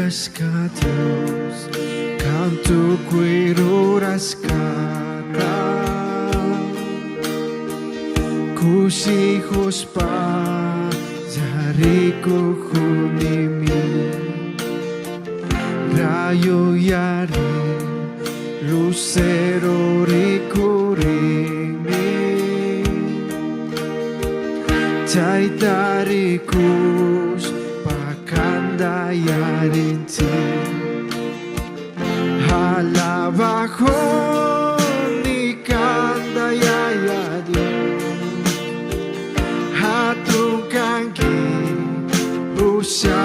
Luras ka Diyos, kanto ko'y ruras ka ta. Kusihos pa, Jericho kunimi, rayo yari, lucero rikurimi, Taitarikus pakandayarinti, halabaho ni kandayayadi, hatungkangi usha